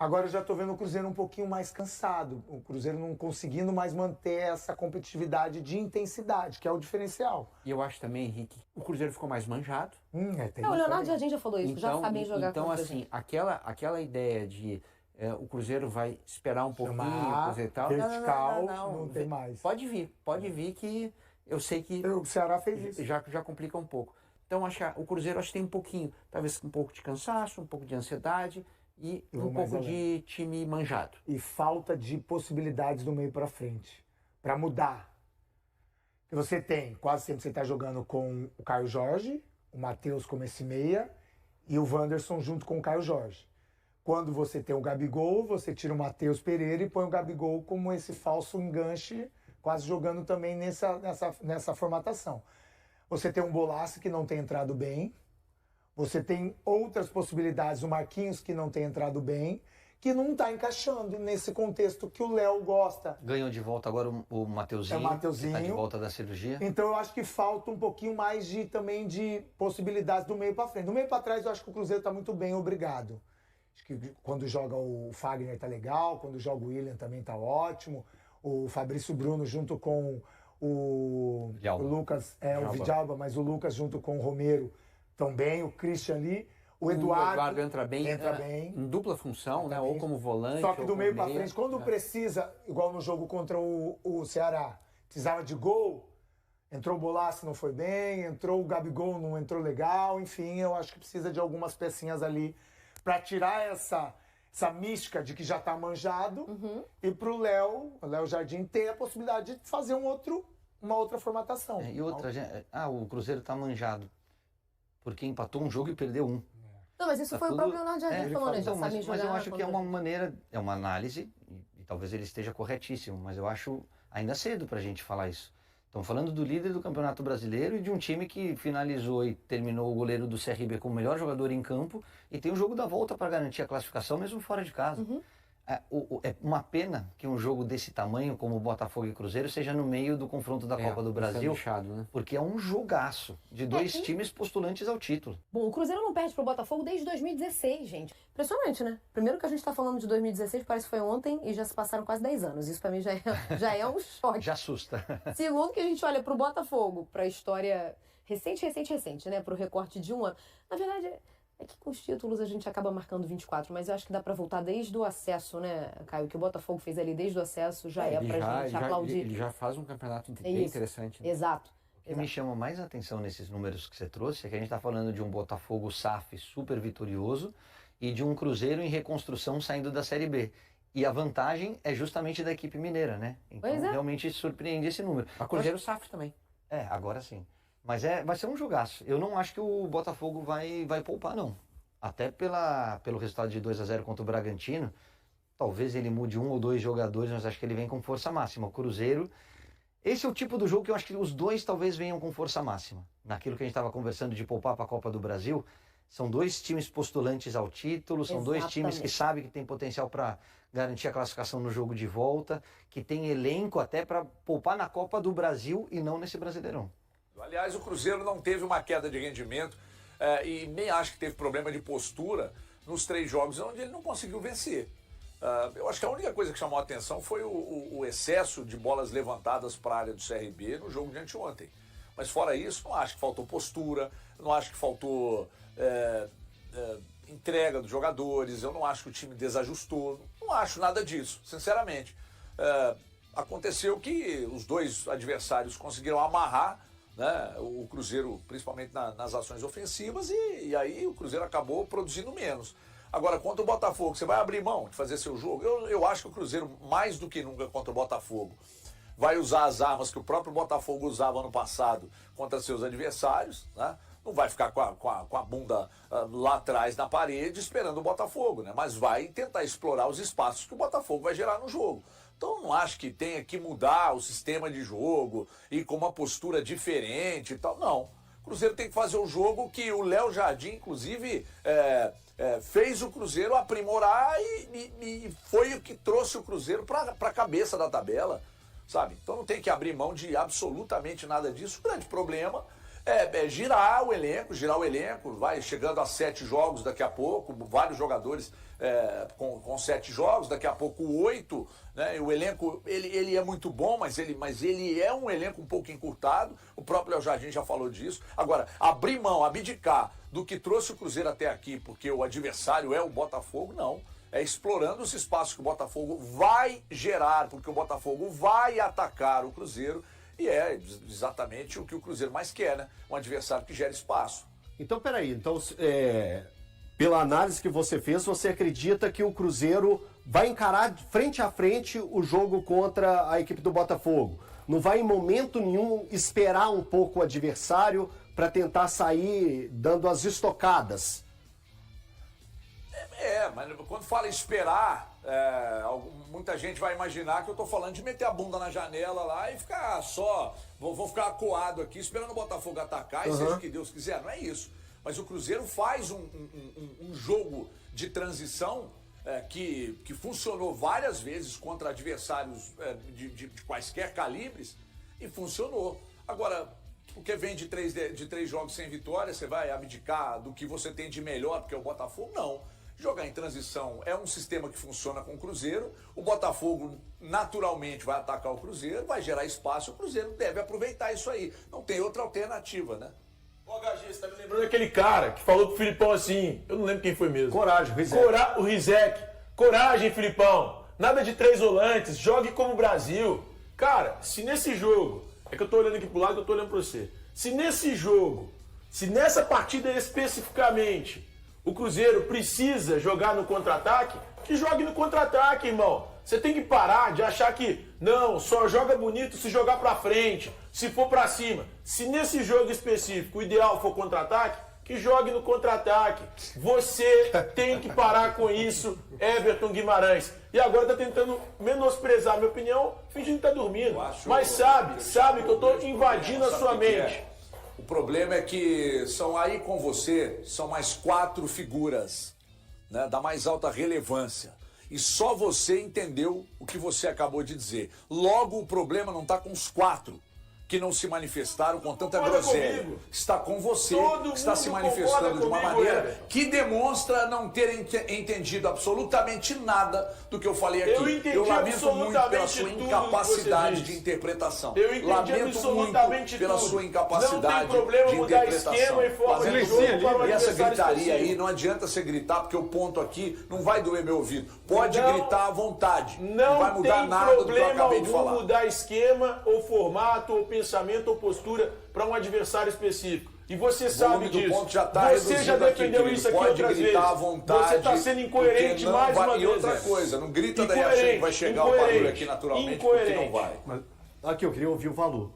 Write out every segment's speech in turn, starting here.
Agora eu já tô vendo o Cruzeiro um pouquinho mais cansado. O Cruzeiro não conseguindo mais manter essa competitividade de intensidade, que é o diferencial. E eu acho também, Henrique, o Cruzeiro ficou mais manjado. Tem o isso Leonardo também. Jardim já falou isso, já sabem jogar Então contra a assim, gente. aquela ideia de o Cruzeiro vai esperar um pouquinho, coisa e tal. Vertical, não tem mais. Pode vir que eu sei que O Ceará fez isso. já complica um pouco. Então o Cruzeiro acho que tem um pouquinho, talvez um pouco de cansaço, um pouco de ansiedade e Eu vou um mais pouco além. de time manjado. E falta de possibilidades do meio pra frente. Pra mudar. Que você tem, quase sempre você tá jogando com o Caio Jorge, o Matheus como esse meia e o Wanderson junto com o Caio Jorge. Quando você tem o Gabigol, você tira o Matheus Pereira e põe o Gabigol como esse falso enganche, quase jogando também nessa formatação. Você tem um Bolaço que não tem entrado bem. Você tem outras possibilidades, o Marquinhos que não tem entrado bem, que não está encaixando nesse contexto que o Léo gosta. Ganhou de volta agora o Mateuzinho, É o Mateuzinho. que tá de volta da cirurgia. Então eu acho que falta um pouquinho mais também de possibilidades do meio para frente. Do meio para trás eu acho que o Cruzeiro está muito bem, obrigado. Acho que quando joga o Fagner tá legal, quando joga o William também tá ótimo. O Fabrício Bruno junto com o Lucas, o Vidalba, mas o Lucas junto com o Romero também, o Christian ali. O Eduardo entra bem, em dupla função, né? Ou como volante. Só que ou do como meio para meia. frente, quando precisa, igual no jogo contra o Ceará, precisava de gol, entrou o Bolaço, não foi bem, entrou o Gabigol, não entrou legal, enfim, eu acho que precisa de algumas pecinhas ali para tirar essa mística de que já tá manjado e pro Léo Jardim ter a possibilidade de fazer uma outra formatação. E outra, o Cruzeiro tá manjado porque empatou um jogo e perdeu um. Não, mas isso foi o próprio Leonardo Jardim falando, eles já sabem jogar. Mas eu acho que é uma maneira, é uma análise, e talvez ele esteja corretíssimo, mas eu acho ainda cedo pra gente falar isso. Estamos falando do líder do Campeonato Brasileiro e de um time que finalizou e terminou o goleiro do CRB como o melhor jogador em campo e tem o jogo da volta para garantir a classificação mesmo fora de casa. É uma pena que um jogo desse tamanho, como o Botafogo e Cruzeiro, seja no meio do confronto da Copa do Brasil, né? porque é um jogaço de dois times postulantes ao título. Bom, o Cruzeiro não perde pro Botafogo desde 2016, gente. Impressionante, né? Primeiro que a gente tá falando de 2016, parece que foi ontem e já se passaram quase 10 anos. Isso pra mim já é um choque. Já assusta. Segundo que a gente olha pro Botafogo, pra história recente, né? Pro recorte de um ano. Na verdade, é que com os títulos a gente acaba marcando 24, mas eu acho que dá pra voltar desde o acesso, né, Caio? O que o Botafogo fez ali desde o acesso já pra gente aplaudir. Ele já faz um campeonato bem interessante. Né? Exato. O que me chama mais a atenção nesses números que você trouxe é que a gente está falando de um Botafogo SAF super vitorioso e de um Cruzeiro em reconstrução saindo da Série B. E a vantagem é justamente da equipe mineira, né? Então realmente surpreende esse número. A Cruzeiro SAF também. Agora sim. Mas vai ser um jogaço. Eu não acho que o Botafogo vai poupar, não. Até pelo resultado de 2-0 contra o Bragantino, talvez ele mude um ou dois jogadores, mas acho que ele vem com força máxima. O Cruzeiro, esse é o tipo do jogo que eu acho que os dois talvez venham com força máxima. Naquilo que a gente estava conversando de poupar para a Copa do Brasil, são dois times postulantes ao título, são dois times que sabem que tem potencial para garantir a classificação no jogo de volta, que tem elenco até para poupar na Copa do Brasil e não nesse Brasileirão. Aliás, o Cruzeiro não teve uma queda de rendimento e nem acho que teve problema de postura nos 3 jogos onde ele não conseguiu vencer. Eu acho que a única coisa que chamou a atenção foi o excesso de bolas levantadas para a área do CRB no jogo de anteontem. Mas fora isso, não acho que faltou postura, não acho que faltou entrega dos jogadores, eu não acho que o time desajustou, não acho nada disso, sinceramente. Aconteceu que os dois adversários conseguiram amarrar, né, o Cruzeiro, principalmente nas ações ofensivas, e aí o Cruzeiro acabou produzindo menos. Agora, contra o Botafogo, você vai abrir mão de fazer seu jogo? Eu acho que o Cruzeiro, mais do que nunca contra o Botafogo, vai usar as armas que o próprio Botafogo usava ano passado contra seus adversários, né? Não vai ficar com a bunda lá atrás na parede esperando o Botafogo, né? Mas vai tentar explorar os espaços que o Botafogo vai gerar no jogo. Então não acho que tenha que mudar o sistema de jogo e com uma postura diferente e tal. Não. O Cruzeiro tem que fazer o jogo que o Léo Jardim, inclusive, fez o Cruzeiro aprimorar e foi o que trouxe o Cruzeiro para a cabeça da tabela, sabe? Então não tem que abrir mão de absolutamente nada disso. O grande problema girar o elenco, vai chegando a 7 jogos daqui a pouco, vários jogadores com 7 jogos, daqui a pouco 8, né? E o elenco, ele é muito bom, mas ele é um elenco um pouco encurtado, o próprio Léo Jardim já falou disso. Agora, abrir mão, abdicar do que trouxe o Cruzeiro até aqui, porque o adversário é o Botafogo, não. É explorando os espaços que o Botafogo vai gerar, porque o Botafogo vai atacar o Cruzeiro, e é exatamente o que o Cruzeiro mais quer, né? Um adversário que gera espaço. Então, peraí. Então, pela análise que você fez, você acredita que o Cruzeiro vai encarar frente a frente o jogo contra a equipe do Botafogo? Não vai, em momento nenhum, esperar um pouco o adversário para tentar sair dando as estocadas? Mas quando fala esperar, muita gente vai imaginar que eu tô falando de meter a bunda na janela lá e ficar só, vou ficar acuado aqui esperando o Botafogo atacar e seja o que Deus quiser. Não é isso. Mas o Cruzeiro faz um jogo de transição que funcionou várias vezes contra adversários de quaisquer calibres e funcionou. Agora, porque vem de três jogos sem vitória, você vai abdicar do que você tem de melhor, porque é o Botafogo? Não. Jogar em transição é um sistema que funciona com o Cruzeiro. O Botafogo naturalmente vai atacar o Cruzeiro, vai gerar espaço, o Cruzeiro deve aproveitar isso aí. Não tem outra alternativa, né? Ô, HG, você tá me lembrando daquele cara que falou pro Filipão assim, eu não lembro quem foi mesmo. Coragem, Rizek. O Rizek. Coragem, Filipão. Nada de 3 volantes, jogue como o Brasil. Cara, se nesse jogo, é que eu tô olhando aqui pro lado, eu tô olhando pra você. Se nesse jogo, se nessa partida especificamente, o Cruzeiro precisa jogar no contra-ataque, que jogue no contra-ataque, irmão. Você tem que parar de achar que, não, só joga bonito se jogar pra frente, se for pra cima. Se nesse jogo específico o ideal for contra-ataque, que jogue no contra-ataque. Você tem que parar com isso, Everton Guimarães. E agora tá tentando menosprezar a minha opinião, fingindo que tá dormindo. Mas sabe que eu tô invadindo a sua mente. O problema é que são aí com você, são mais 4 figuras, né, da mais alta relevância. E só você entendeu o que você acabou de dizer. Logo, o problema não está com os 4 que não se manifestaram com tanta groselha. Está com você, que está se manifestando de uma maneira que demonstra não ter entendido absolutamente nada do que eu falei aqui. Eu lamento muito pela sua incapacidade de interpretação. Eu entendi absolutamente pela tudo. sua incapacidade não tem problema de mudar interpretação. esquema e forma de jogo para E essa gritaria específico. aí, não adianta você gritar, porque o ponto aqui não vai doer meu ouvido. Pode gritar à vontade. Não vai mudar nada do que eu acabei de falar. Não mudar esquema ou formato ou pensamento ou postura para um adversário específico. E você sabe disso. Ponto já tá você já defendeu aqui, isso aqui pode outras gritar vezes. à vontade, você está sendo incoerente mais uma vez. E outra coisa, não grita daí achando que vai chegar o barulho aqui naturalmente, porque não vai. Mas, aqui, eu queria ouvir o Valor.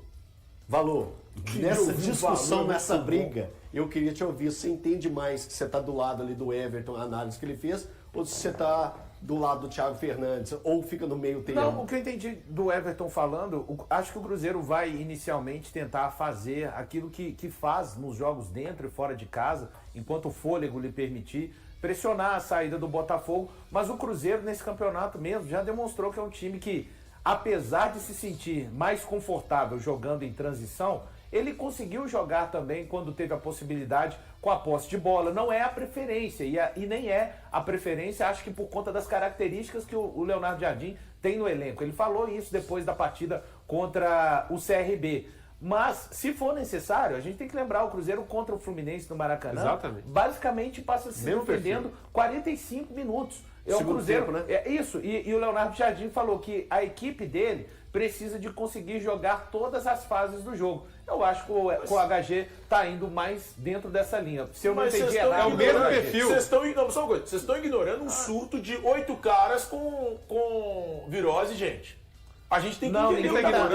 Valor, nessa discussão, nessa briga, eu queria te ouvir. Você entende mais que você está do lado ali do Everton, a análise que ele fez, ou se você está do lado do Thiago Fernandes, ou fica no meio termo? Não, o que eu entendi do Everton falando, acho que o Cruzeiro vai inicialmente tentar fazer aquilo que faz nos jogos dentro e fora de casa, enquanto o fôlego lhe permitir, pressionar a saída do Botafogo, mas o Cruzeiro nesse campeonato mesmo já demonstrou que é um time que, apesar de se sentir mais confortável jogando em transição, ele conseguiu jogar também quando teve a possibilidade com a posse de bola. Não é a preferência, e nem é a preferência, acho que por conta das características que o Leonardo Jardim tem no elenco. Ele falou isso depois da partida contra o CRB. Mas, se for necessário, a gente tem que lembrar, o Cruzeiro contra o Fluminense no Maracanã, exatamente, basicamente passa se defendendo 45 minutos. É o Cruzeiro, tempo, né? É isso, e o Leonardo Jardim falou que a equipe dele precisa de conseguir jogar todas as fases do jogo. Eu acho que o HG tá indo mais dentro dessa linha. Se eu não entendi errado, é o mesmo perfil. Vocês estão ignorando um surto de 8 caras com virose, gente. A gente tem que entender o que acabou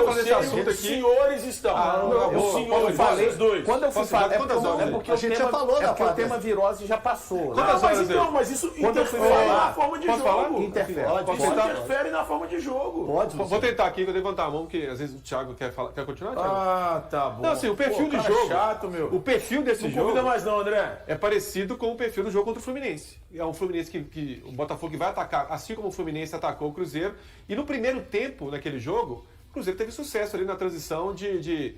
de fazer esse assunto aqui. Os senhores estão. Os senhores, falei os dois. Quando eu fui falar, é porque A gente já falou da o tema virose já passou. Mas isso Quando eu fui interfere falar, na forma de posso jogo. falar? Interfere. Isso interfere na forma de jogo. Pode. Vou tentar aqui, vou levantar a mão, porque às vezes o Thiago quer continuar, Thiago? Ah, tá bom. Não, assim, o perfil de cara jogo. chato, meu. O perfil desse Não jogo convida mais não, André. é parecido com o perfil do jogo contra o Fluminense. É um Fluminense que o Botafogo vai atacar, assim como o Fluminense atacou o Cruzeiro. E no primeiro tempo, naquele jogo, o Cruzeiro teve sucesso ali na transição de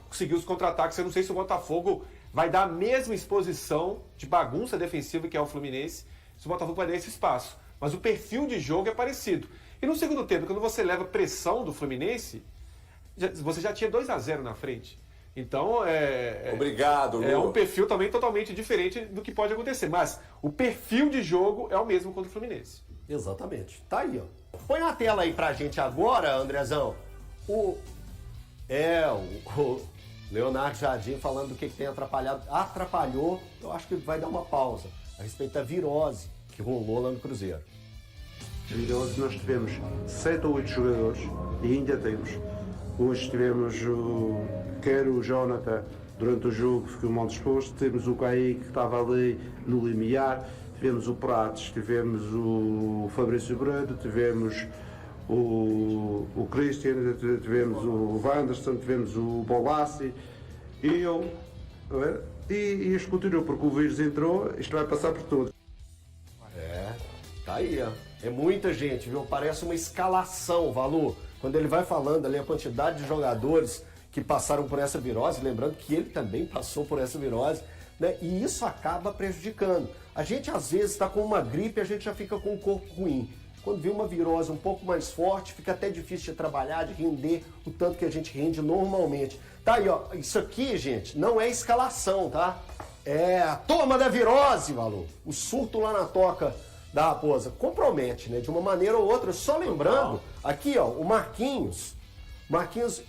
conseguir os contra-ataques. Eu não sei se o Botafogo vai dar a mesma exposição de bagunça defensiva que é o Fluminense, se o Botafogo vai dar esse espaço. Mas o perfil de jogo é parecido. E no segundo tempo, quando você leva pressão do Fluminense, você já tinha 2-0 na frente. Então, Obrigado, Lu. é um perfil também totalmente diferente do que pode acontecer. Mas o perfil de jogo é o mesmo contra o Fluminense. Exatamente. Tá aí, ó. Põe na tela aí pra gente agora, Andrezão, o Leonardo Jardim falando do que tem atrapalhado. Atrapalhou, eu acho que vai dar uma pausa a respeito da virose que rolou lá no Cruzeiro. Virose, nós tivemos 7 ou 8 jogadores e ainda temos. Hoje tivemos quer o Jonathan durante o jogo, ficou mal disposto, temos o Kaique que estava ali no limiar, tivemos o Prates, tivemos o Fabrício Brando, tivemos o Christian, tivemos o Wanderson, tivemos o Bolassi e eu. E isto continuou, porque o vírus entrou, isto vai passar por tudo. Tá aí, ó. É muita gente, viu? Parece uma escalação, Valu. Quando ele vai falando ali a quantidade de jogadores que passaram por essa virose, lembrando que ele também passou por essa virose, né? E isso acaba prejudicando. A gente às vezes está com uma gripe, a gente já fica com o corpo ruim. Quando vê uma virose um pouco mais forte, fica até difícil de trabalhar, de render o tanto que a gente rende normalmente. Tá aí, ó. Isso aqui, gente, não é escalação, tá? É a toma da virose, Valu. O surto lá na toca da Raposa compromete, né? De uma maneira ou outra. Só lembrando, aqui, ó, o Marquinhos,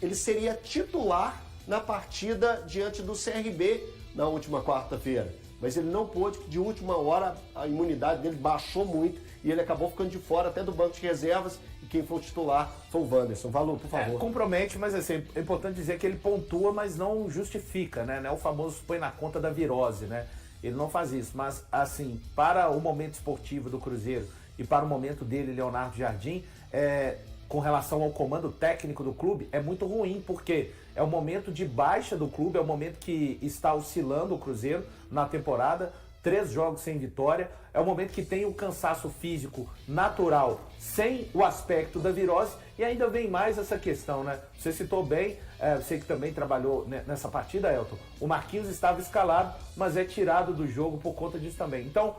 ele seria titular na partida diante do CRB na última quarta-feira. Mas ele não pôde, de última hora a imunidade dele baixou muito e ele acabou ficando de fora até do banco de reservas e quem foi o titular foi o Wanderson. Valu, por favor. Compromete, mas assim, é importante dizer que ele pontua, mas não justifica, né? Não é o famoso põe na conta da virose, né? Ele não faz isso, mas assim, para o momento esportivo do Cruzeiro e para o momento dele, Leonardo Jardim, com relação ao comando técnico do clube, é muito ruim, porque é o momento de baixa do clube, é o momento que está oscilando o Cruzeiro na temporada, 3 jogos sem vitória, é o momento que tem o cansaço físico natural, sem o aspecto da virose, e ainda vem mais essa questão, né? Você citou bem, você que também trabalhou nessa partida, Elton, o Marquinhos estava escalado, mas é tirado do jogo por conta disso também. Então,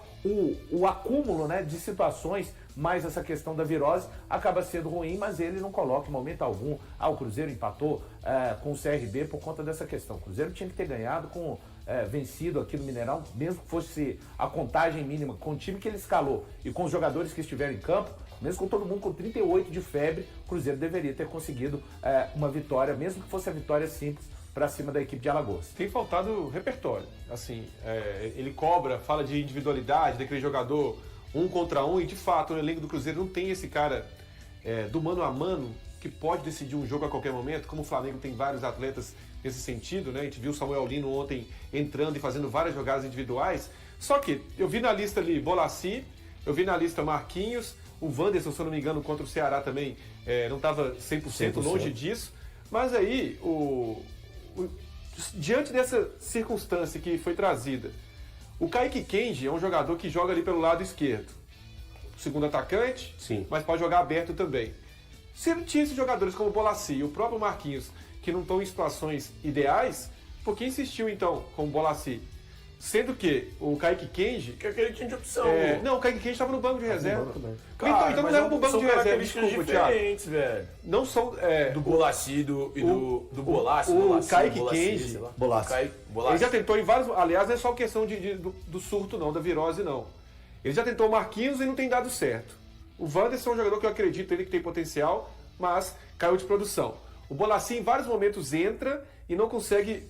o acúmulo, né, de situações, mais essa questão da virose, acaba sendo ruim, mas ele não coloca em momento algum, o Cruzeiro empatou com o CRB por conta dessa questão. O Cruzeiro tinha que ter ganhado vencido aqui no Mineirão, mesmo que fosse a contagem mínima, com o time que ele escalou e com os jogadores que estiveram em campo, mesmo com todo mundo com 38 de febre, o Cruzeiro deveria ter conseguido uma vitória, mesmo que fosse a vitória simples, para cima da equipe de Alagoas. Tem faltado repertório. Assim, ele cobra, fala de individualidade, daquele jogador 1 contra 1, e de fato o elenco do Cruzeiro não tem esse cara do mano a mano que pode decidir um jogo a qualquer momento, como o Flamengo tem vários atletas nesse sentido, né? A gente viu o Samuel Lino ontem entrando e fazendo várias jogadas individuais. Só que eu vi na lista ali Bolassi, eu vi na lista Marquinhos, o Wanderson, se eu não me engano, contra o Ceará também não estava 100% longe disso. Mas aí, diante dessa circunstância que foi trazida, o Kaique Kenji é um jogador que joga ali pelo lado esquerdo. Segundo atacante, sim, mas pode jogar aberto também. Se ele tinha esses jogadores como o Bolassi e o próprio Marquinhos, que não estão em situações ideais, por que insistiu então com o Bolassi? Sendo que o Kaique Kenji... Que ele tinha de opção. Não, o Kaique Kenji estava no banco de reserva. Cara, então não leva pro banco de reserva, desculpa, Thiago. diferentes, velho. Não são... Do Bolassi do Bolassi. O Kaique Kenji, ele já tentou em vários... Aliás, não é só questão do surto, não, da virose, não. Ele já tentou o Marquinhos e não tem dado certo. O Wanderson é um jogador que eu acredito ele que tem potencial, mas caiu de produção. O Bolassi em vários momentos entra e não consegue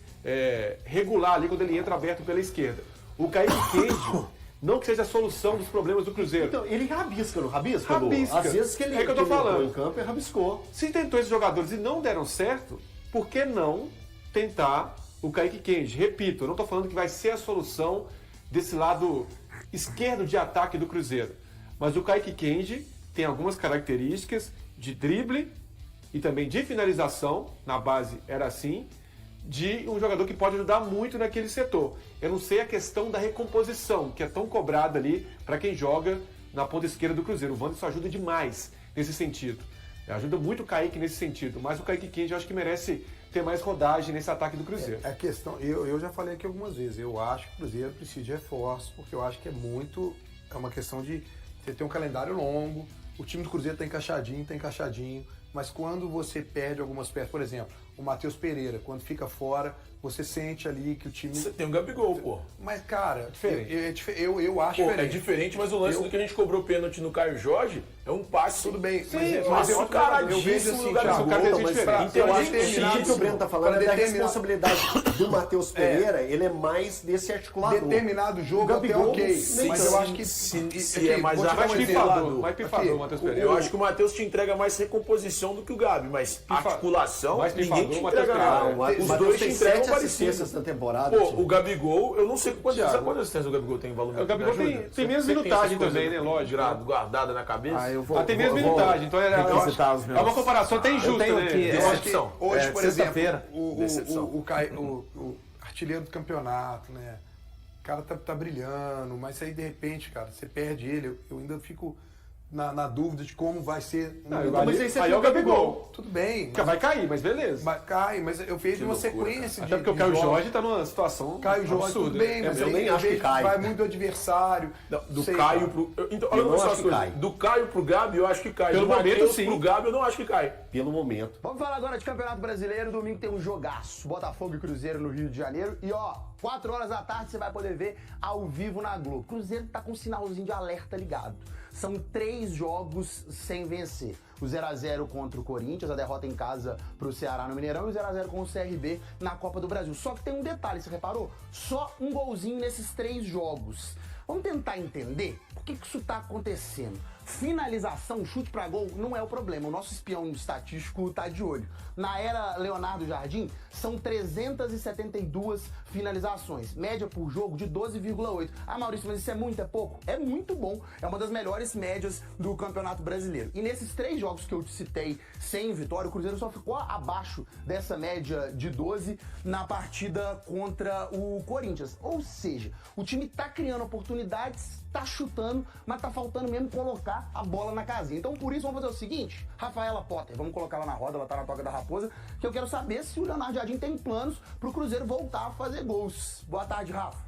regular ali quando ele entra aberto pela esquerda. O Kaique Kenji, não que seja a solução dos problemas do Cruzeiro. Então, ele rabisca, não rabisca? Rabisca. Às vezes que ele que eu tô falando. Em campo, ele rabiscou. Se tentou esses jogadores e não deram certo, por que não tentar o Kaique Kenji? Repito, eu não estou falando que vai ser a solução desse lado esquerdo de ataque do Cruzeiro. Mas o Kaique Kenji tem algumas características de drible e também de finalização, na base era assim, de um jogador que pode ajudar muito naquele setor. Eu não sei a questão da recomposição, que é tão cobrada ali para quem joga na ponta esquerda do Cruzeiro. O Wanderson ajuda demais nesse sentido. Ajuda muito o Kaique nesse sentido, mas o Kaique Kenji eu acho que merece ter mais rodagem nesse ataque do Cruzeiro. A questão, eu já falei aqui algumas vezes, eu acho que o Cruzeiro precisa de reforço, porque eu acho que é uma questão de você ter um calendário longo, o time do Cruzeiro tá encaixadinho, mas quando você perde algumas peças, por exemplo, o Matheus Pereira, quando fica fora, você sente ali que o time... Você tem um Gabigol, pô. Mas, cara, diferente. Eu acho Pô, diferente. é diferente, mas o lance do que a gente cobrou pênalti no Caio Jorge é um passe. Tudo bem, mas eu vejo assim, Thiago, Mas eu acho que o que o Breno tá falando é da responsabilidade do Matheus Pereira, ele é mais desse articulador. Determinado jogo o Gabigol, até ok, sim, mas eu acho que... Se é mais pifador, Matheus Pereira. Eu acho que o Matheus te entrega mais recomposição do que o Gabi, mas articulação, mais ninguém te Matheus entrega nada. Os Os dois te entregam parecido. na temporada. Pô, o Gabigol, eu não sei quantas assistências o Gabigol tem em valor. O Gabigol tem menos minutagem também, né? Lógico. Guardada na cabeça. Tem menos minutagem, então é uma comparação até injusta, né? Decepção. Hoje, por exemplo, Decepção. o artilheiro do campeonato, né? O cara tá brilhando, mas aí de repente, cara, você perde ele, eu ainda fico na dúvida de como vai ser. Mas aí é o Gabigol. Tudo bem. Vai cair, mas beleza. Mas eu vejo uma sequência Até porque o Caio Jorge tá numa situação Caio Jorge, absurda. tudo bem, mas eu nem acho que cai. Vai muito do adversário. Do Caio pro... Então, olha como são as coisas. Do Caio pro Gabi, eu acho que cai. Pelo do momento, Matheus sim. pro Gabi, eu não acho que cai. Pelo momento. Vamos falar agora de Campeonato Brasileiro. Domingo tem um jogaço. Botafogo e Cruzeiro no Rio de Janeiro. E ó, 4 horas da tarde você vai poder ver ao vivo na Globo. Cruzeiro tá com um sinalzinho de alerta ligado. São 3 jogos sem vencer. O 0x0 contra o Corinthians, a derrota em casa pro Ceará no Mineirão e o 0x0 com o CRB na Copa do Brasil. Só que tem um detalhe, você reparou? Só um golzinho nesses 3 jogos. Vamos tentar entender por que isso tá acontecendo. Finalização, chute pra gol, não é o problema. O nosso espião estatístico tá de olho. Na era Leonardo Jardim, são 372 finalizações. Média por jogo de 12,8. Ah, Maurício, mas isso é muito, é pouco? É muito bom. É uma das melhores médias do Campeonato Brasileiro. E nesses 3 jogos que eu te citei sem vitória, o Cruzeiro só ficou abaixo dessa média de 12 na partida contra o Corinthians. Ou seja, o time tá criando oportunidades, tá chutando, mas tá faltando mesmo colocar a bola na casinha. Então por isso vamos fazer o seguinte, Rafaela Potter, vamos colocar ela na roda, ela tá na Toca da Raposa, que eu quero saber se o Leonardo Jardim tem planos pro Cruzeiro voltar a fazer gols. Boa tarde, Rafa.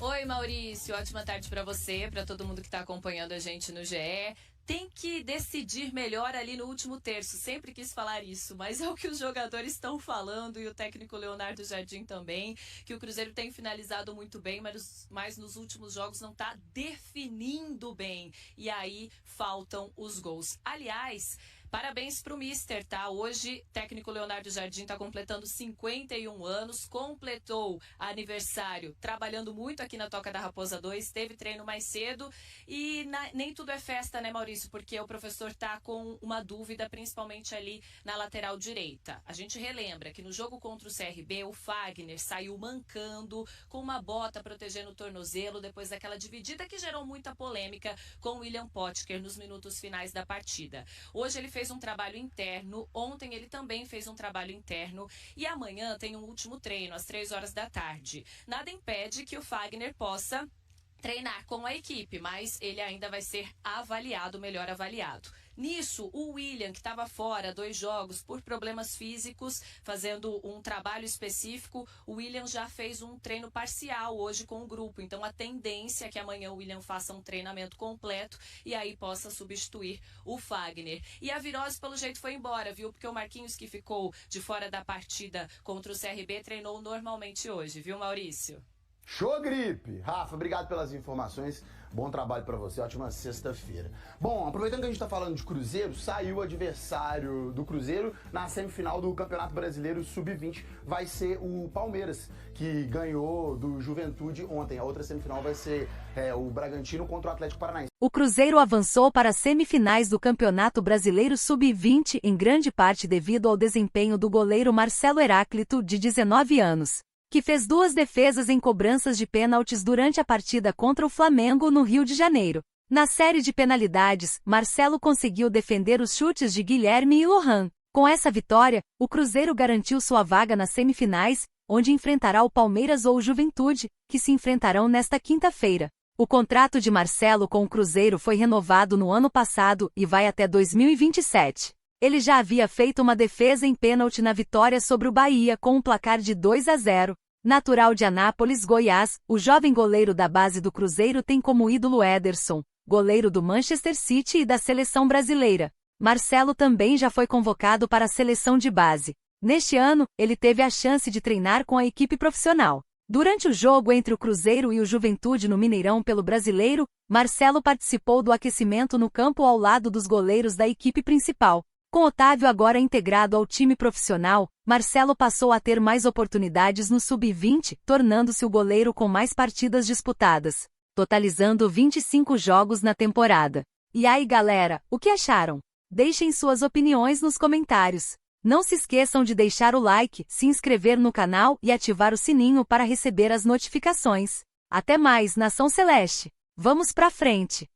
Oi, Maurício, ótima tarde pra você, pra todo mundo que tá acompanhando a gente no GE. Tem que decidir melhor ali no último terço. Sempre quis falar isso, mas é o que os jogadores estão falando e o técnico Leonardo Jardim também, que o Cruzeiro tem finalizado muito bem, mas nos últimos jogos não está definindo bem. E aí faltam os gols. Aliás, parabéns pro Mister, tá? Hoje, técnico Leonardo Jardim está completando 51 anos, completou aniversário trabalhando muito aqui na Toca da Raposa 2, teve treino mais cedo e nem tudo é festa, né, Maurício? Porque o professor tá com uma dúvida, principalmente ali na lateral direita. A gente relembra que no jogo contra o CRB, o Fagner saiu mancando com uma bota protegendo o tornozelo depois daquela dividida que gerou muita polêmica com o William Potker nos minutos finais da partida. Hoje ele fez um trabalho interno, ontem ele também fez um trabalho interno e amanhã tem um último treino às 3 horas da tarde. Nada impede que o Fagner possa treinar com a equipe, mas ele ainda vai ser avaliado, melhor avaliado. Nisso, o William, que estava fora 2 jogos por problemas físicos, fazendo um trabalho específico, o William já fez um treino parcial hoje com o grupo. Então, a tendência é que amanhã o William faça um treinamento completo e aí possa substituir o Fagner. E a virose, pelo jeito, foi embora, viu? Porque o Marquinhos, que ficou de fora da partida contra o CRB, treinou normalmente hoje, viu, Maurício? Show, gripe! Rafa, obrigado pelas informações. Bom trabalho pra você, ótima sexta-feira. Bom, aproveitando que a gente tá falando de Cruzeiro, saiu o adversário do Cruzeiro na semifinal do Campeonato Brasileiro Sub-20. Vai ser o Palmeiras, que ganhou do Juventude ontem. A outra semifinal vai ser o Bragantino contra o Atlético Paranaense. O Cruzeiro avançou para as semifinais do Campeonato Brasileiro Sub-20, em grande parte devido ao desempenho do goleiro Marcelo Heráclito, de 19 anos. Que fez 2 defesas em cobranças de pênaltis durante a partida contra o Flamengo no Rio de Janeiro. Na série de penalidades, Marcelo conseguiu defender os chutes de Guilherme e Lohan. Com essa vitória, o Cruzeiro garantiu sua vaga nas semifinais, onde enfrentará o Palmeiras ou o Juventude, que se enfrentarão nesta quinta-feira. O contrato de Marcelo com o Cruzeiro foi renovado no ano passado e vai até 2027. Ele já havia feito uma defesa em pênalti na vitória sobre o Bahia com um placar de 2-0. Natural de Anápolis, Goiás, o jovem goleiro da base do Cruzeiro tem como ídolo Ederson, goleiro do Manchester City e da seleção brasileira. Marcelo também já foi convocado para a seleção de base. Neste ano, ele teve a chance de treinar com a equipe profissional. Durante o jogo entre o Cruzeiro e o Juventude no Mineirão pelo Brasileiro, Marcelo participou do aquecimento no campo ao lado dos goleiros da equipe principal. Com Otávio agora integrado ao time profissional, Marcelo passou a ter mais oportunidades no Sub-20, tornando-se o goleiro com mais partidas disputadas, totalizando 25 jogos na temporada. E aí, galera, o que acharam? Deixem suas opiniões nos comentários. Não se esqueçam de deixar o like, se inscrever no canal e ativar o sininho para receber as notificações. Até mais, Nação Celeste! Vamos pra frente!